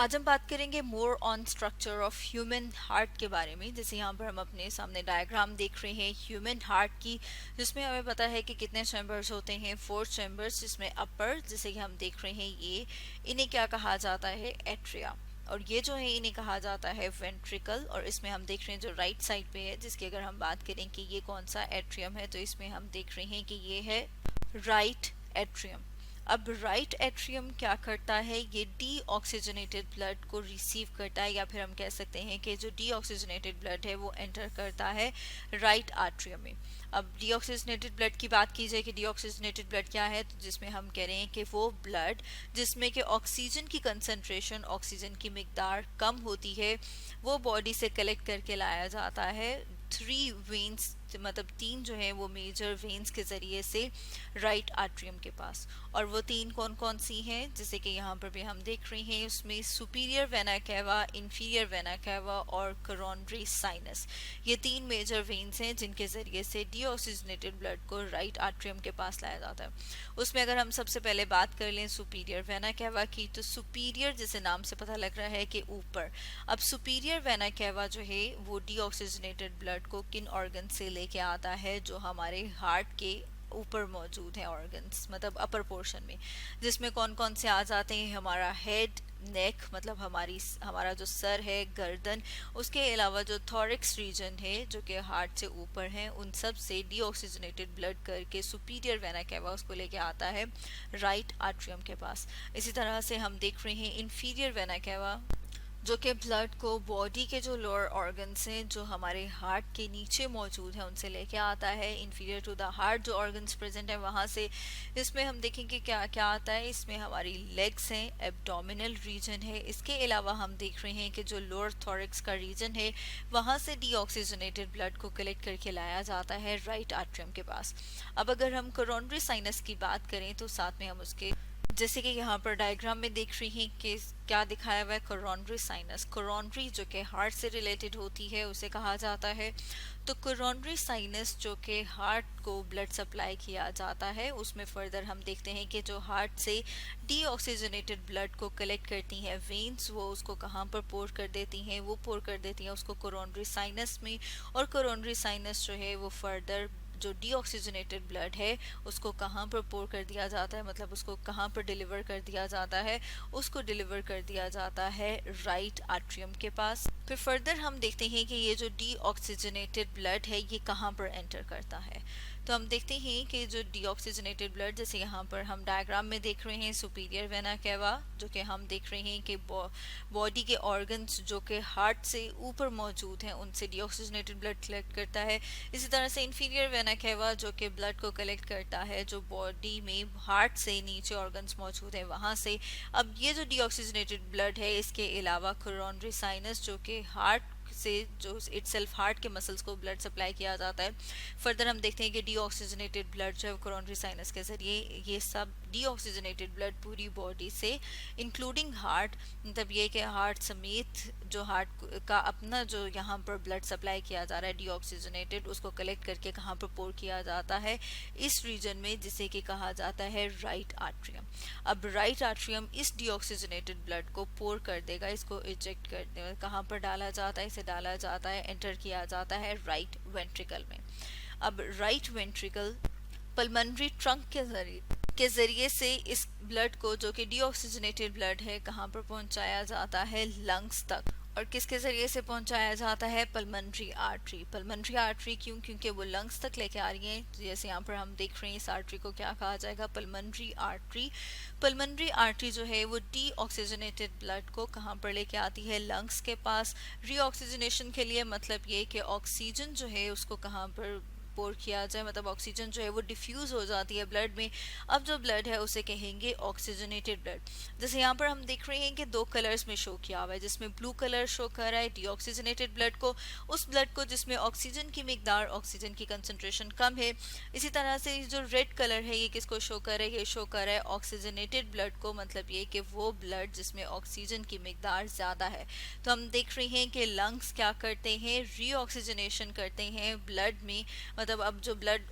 आज हम बात करेंगे more on structure of human heart के बारे में। जैसे यहाँ पर हम अपने सामने डायग्राम देख रहे हैं ह्यूमन हार्ट की, जिसमें हमें पता है कि कितने चैम्बर्स होते हैं, 4 चैम्बर्स, जिसमें अपर जैसे कि हम देख रहे हैं ये, इन्हें क्या कहा जाता है, एट्रिया। और ये जो है इन्हें कहा जाता है वेंट्रिकल। और इसमें हम देख रहे हैं जो राइट साइड पे है, जिसकी अगर हम बात करें कि ये कौन सा एट्रियम है, तो इसमें हम देख रहे हैं कि ये है राइट एट्रियम। अब राइट एट्रियम क्या करता है, ये डीऑक्सीजनेटेड ब्लड को रिसीव करता है, या फिर हम कह सकते हैं कि जो डीऑक्सीजनेटेड ब्लड है वो एंटर करता है राइट आर्ट्रियम में। अब डीऑक्सीजनेटेड ब्लड की बात की जाए कि डीऑक्सीजनेटेड ब्लड क्या है, तो जिसमें हम कह रहे हैं कि वो ब्लड जिसमें कि ऑक्सीजन की कंसंट्रेशन, ऑक्सीजन की मिकदार कम होती है, वो बॉडी से कलेक्ट करके लाया जाता है 3 वेन्स, मतलब 3 जो है वो मेजर वेन्स के जरिए से राइट आर्ट्रियम के पास। और वो 3 कौन कौन सी हैं, जैसे कि यहाँ पर भी हम देख रहे हैं, उसमें superior vena cava, inferior vena cava और कोरोनरी साइनस। ये 3 मेजर वेन्स हैं जिनके जरिए से डीऑक्सीजनेटेड ब्लड को राइट आर्ट्रियम के पास लाया जाता है। उसमें अगर हम सबसे पहले बात कर लें सुपीरियर वेना कैवा की, तो सुपीरियर जैसे नाम से पता लग रहा है कि ऊपर। अब सुपीरियर वेना कैवा जो है वो डीऑक्सीजनेटेड ब्लड को किन ऑर्गन से लेके आता है, जो हमारे हार्ट के ऊपर मौजूद हैं ऑर्गन्स, मतलब अपर पोर्शन में, जिसमें कौन कौन से आ जाते हैं, हमारा हेड, नेक, मतलब हमारा जो सर है, गर्दन, उसके अलावा जो थॉरिक्स रीजन है जो कि हार्ट से ऊपर है, उन सब से डीऑक्सीजनेटेड ब्लड करके सुपीरियर वेना कैवा उसको लेके आता है राइट आर्ट्रियम के पास। इसी तरह से हम देख रहे हैं इंफीरियर वेना कैवा, जो कि ब्लड को बॉडी के जो लोअर ऑर्गन्स हैं जो हमारे हार्ट के नीचे मौजूद हैं उनसे लेके आता है इंफीरियर टू द हार्ट, जो ऑर्गन्स प्रेजेंट है वहाँ से। इसमें हम देखेंगे क्या क्या आता है, इसमें हमारी लेग्स हैं, एब्डोमिनल रीजन है, इसके अलावा हम देख रहे हैं कि जो लोअर थॉरिक्स का रीजन है वहाँ से डीऑक्सीजनेटेड ब्लड को कलेक्ट करके लाया जाता है राइट आर्ट्रियम के पास। अब अगर हम कोरोनरी साइनस की बात करें तो साथ में हम उसके, जैसे कि यहाँ पर डायग्राम में देख रही हैं कि क्या दिखाया हुआ है, कोरोनरी साइनस। कोरोनरी जो कि हार्ट से रिलेटेड होती है उसे कहा जाता है। तो कोरोनरी साइनस जो कि हार्ट को ब्लड सप्लाई किया जाता है, उसमें फर्दर हम देखते हैं कि जो हार्ट से डीऑक्सीजनेटेड ब्लड को कलेक्ट करती हैं वेन्स, वो उसको कहाँ पर पोर कर देती हैं, वो पोर कर देती हैं उसको कोरोनरी साइनस में। और कोरोनरी साइनस जो है वो फर्दर जो डीऑक्सीजनेटेड ब्लड है उसको कहाँ पर पोर कर दिया जाता है, मतलब उसको कहाँ पर डिलीवर कर दिया जाता है, उसको डिलीवर कर दिया जाता है राइट आर्ट्रियम के पास। फिर फर्दर हम देखते हैं कि ये जो डीऑक्सीजनेटेड ब्लड है ये कहाँ पर एंटर करता है। तो हम देखते हैं कि जो डीऑक्सीजनेटेड ब्लड, जैसे यहाँ पर हम डायग्राम में देख रहे हैं सुपीरियर वेना कैवा, जो कि हम देख रहे हैं कि बॉडी के ऑर्गन्स जो कि हार्ट से ऊपर मौजूद हैं उनसे डीऑक्सीजनेटेड ब्लड कलेक्ट करता है। इसी तरह से इंफीरियर वेना कैवा जो कि ब्लड को कलेक्ट करता है जो बॉडी में हार्ट से नीचे ऑर्गन्स मौजूद हैं वहाँ से। अब ये जो डीऑक्सीजनेटेड ब्लड है, इसके अलावा कोरोनरी साइनस जो कि हार्ट से, जो इटसेल्फ हार्ट के मसल्स को ब्लड सप्लाई किया जाता है। फर्दर हम देखते हैं कि डीऑक्सीजनेटेड ब्लड जो है कोरोनरी साइनस के जरिए, ये सब डीऑक्सीजनेटेड ब्लड पूरी बॉडी से इंक्लूडिंग हार्ट, मतलब ये कि हार्ट समेत जो हार्ट का अपना जो यहाँ पर ब्लड सप्लाई किया जा रहा है डीऑक्सीजनेटेड, उसको कलेक्ट करके कहाँ पर पोर किया जाता है, इस रीजन में, जिसे कि कहा जाता है राइट आर्ट्रियम। अब राइट आर्ट्रियम इस डीऑक्सीजनेटेड ब्लड को पोर कर देगा, इसको इजेक्ट कर देगा, कहाँ पर डाला जाता है, इसे डाला जाता है, एंटर किया जाता है राइट वेंट्रिकल में। अब राइट वेंट्रिकल पल्मोनरी ट्रंक के जरिए से इस ब्लड को, जो कि डीऑक्सीजनेटेड ब्लड है, कहाँ पर पहुंचाया जाता है, लंग्स तक। और किसके जरिए से पहुंचाया जाता है, पल्मोनरी आर्टरी। पल्मोनरी आर्टरी क्यों, क्योंकि वो लंग्स तक लेके आ रही है। जैसे यहाँ पर हम देख रहे हैं इस आर्टरी को क्या कहा जाएगा, पल्मोनरी आर्टरी। पल्मोनरी आर्टरी जो है वो डीऑक्सीजनेटेड ब्लड को कहाँ पर लेके आती है, लंग्स के पास। रीऑक्सीजनेशन के लिए मतलब ये कि ऑक्सीजन जो है उसको कहाँ पर पोर किया जाए, मतलब ऑक्सीजन जो है वो डिफ्यूज हो जाती है ब्लड में। अब जो ब्लड है उसे कहेंगे ऑक्सीजनेटेड ब्लड। जैसे यहाँ पर हम देख रहे हैं कि 2 कलर्स में शो किया हुआ है, जिसमें ब्लू कलर शो कर रहा है डीऑक्सीजनेटेड ब्लड को, उस ब्लड को जिसमें ऑक्सीजन की मिकदार, ऑक्सीजन की कंसंट्रेशन कम है। इसी तरह से जो रेड कलर है ये किसको शो कर रहा है, ये शो कर रहा है ऑक्सीजनेटेड ब्लड को, मतलब ये कि वो ब्लड जिसमें ऑक्सीजन की मिकदार ज़्यादा है। तो हम देख रहे हैं कि लंग्स क्या करते हैं, रीऑक्सीजनेशन करते हैं ब्लड में, मतलब मतलब अब जो ब्लड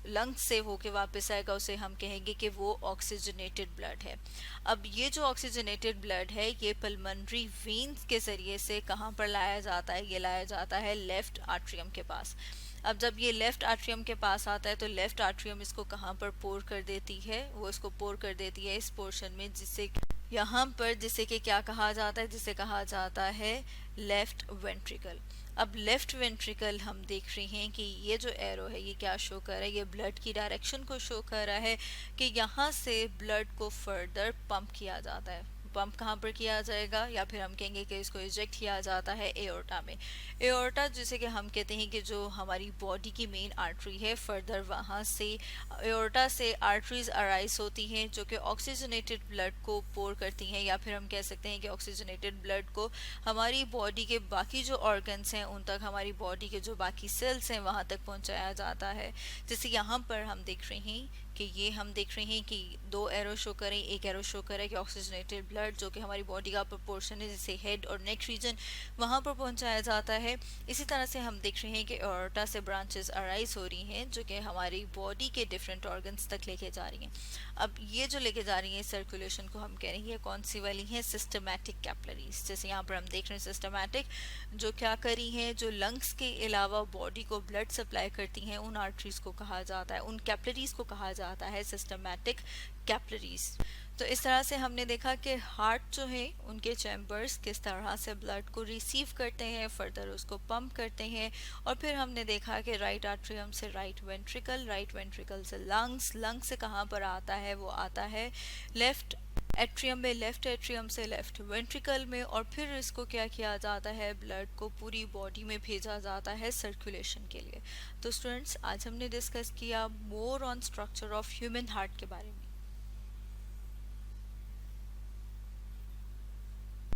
लंग्स से होके वापस आएगा उसे हम कहेंगे कि वो ऑक्सीजनेटेड ब्लड है। अब ये जो ऑक्सीजनेटेड ब्लड है ये पल्मोनरी वेन्स के जरिए से कहाँ पर लाया जाता है, ये लाया जाता है लेफ्ट आर्टरियम के पास। अब जब ये लेफ्ट आर्टरियम के पास आता है तो लेफ्ट आर्टरियम इसको कहाँ पर पोर कर देती है, वो इसको पोर कर देती है इस पोर्शन में जिससे यहाँ पर, जिसे कि क्या कहा जाता है, जिसे कहा जाता है लेफ्ट वेंट्रिकल। अब लेफ्ट वेंट्रिकल हम देख रहे हैं कि ये जो एरो है ये क्या शो कर रहा है, ये ब्लड की डायरेक्शन को शो कर रहा है कि यहाँ से ब्लड को फर्दर पंप किया जाता है। पंप कहाँ पर किया जाएगा, या फिर हम कहेंगे कि इसको इजेक्ट किया जाता है एओर्टा में। एओर्टा जिसे कि हम कहते हैं कि जो हमारी बॉडी की मेन आर्टरी है, फर्दर वहाँ से एओर्टा से आर्टरीज अराइज होती हैं जो कि ऑक्सीजनेटेड ब्लड को पोर करती हैं, या फिर हम कह सकते हैं कि ऑक्सीजनेटेड ब्लड को हमारी बॉडी के बाकी जो ऑर्गन्स हैं उन तक, हमारी बॉडी के जो बाकी सेल्स हैं वहाँ तक पहुँचाया जाता है। जैसे यहाँ पर हम देख रहे हैं कि ये हम देख रहे हैं कि दो एरो शो करें, एक एरो शो करे कि ऑक्सीजनेटेड ब्लड जो कि हमारी बॉडी का प्रोपोर्शन है जिसे हेड और नेक रीजन वहाँ पर पहुँचाया जाता है। इसी तरह से हम देख रहे हैं कि एओर्टा से ब्रांचेस अराइज हो रही हैं जो कि हमारी बॉडी के डिफरेंट ऑर्गन्स तक लेके जा रही हैं। अब ये जो लेके जा रही हैं सर्कुलेशन को हम कह रहे हैं कौन सी वाली हैं, सिस्टमैटिक कैपिलरीज। जैसे यहाँ पर हम देख रहे हैं सिस्टमैटिक जो क्या करी हैं, जो लंग्स के अलावा बॉडी को ब्लड सप्लाई करती हैं, उन आर्टरीज को कहा जाता है, उन कैपिलरीज को कहा जाता है सिस्टमैटिक कैपिलरीज। तो इस तरह से हमने देखा कि हार्ट जो है उनके चैम्बर्स किस तरह से ब्लड को रिसीव करते हैं, फर्दर उसको पंप करते हैं, और फिर हमने देखा कि राइट आर्ट्रियम से राइट वेंट्रिकल, राइट वेंट्रिकल से लंग्स, लंग्स से कहाँ पर आता है, वो आता है लेफ्ट एट्रियम में, लेफ्ट एट्रियम से लेफ्ट वेंट्रिकल में, और फिर इसको क्या किया जाता है, ब्लड को पूरी बॉडी में भेजा जाता है सर्कुलेशन के लिए। तो स्टूडेंट्स आज हमने डिस्कस किया more on structure of human heart के बारे में।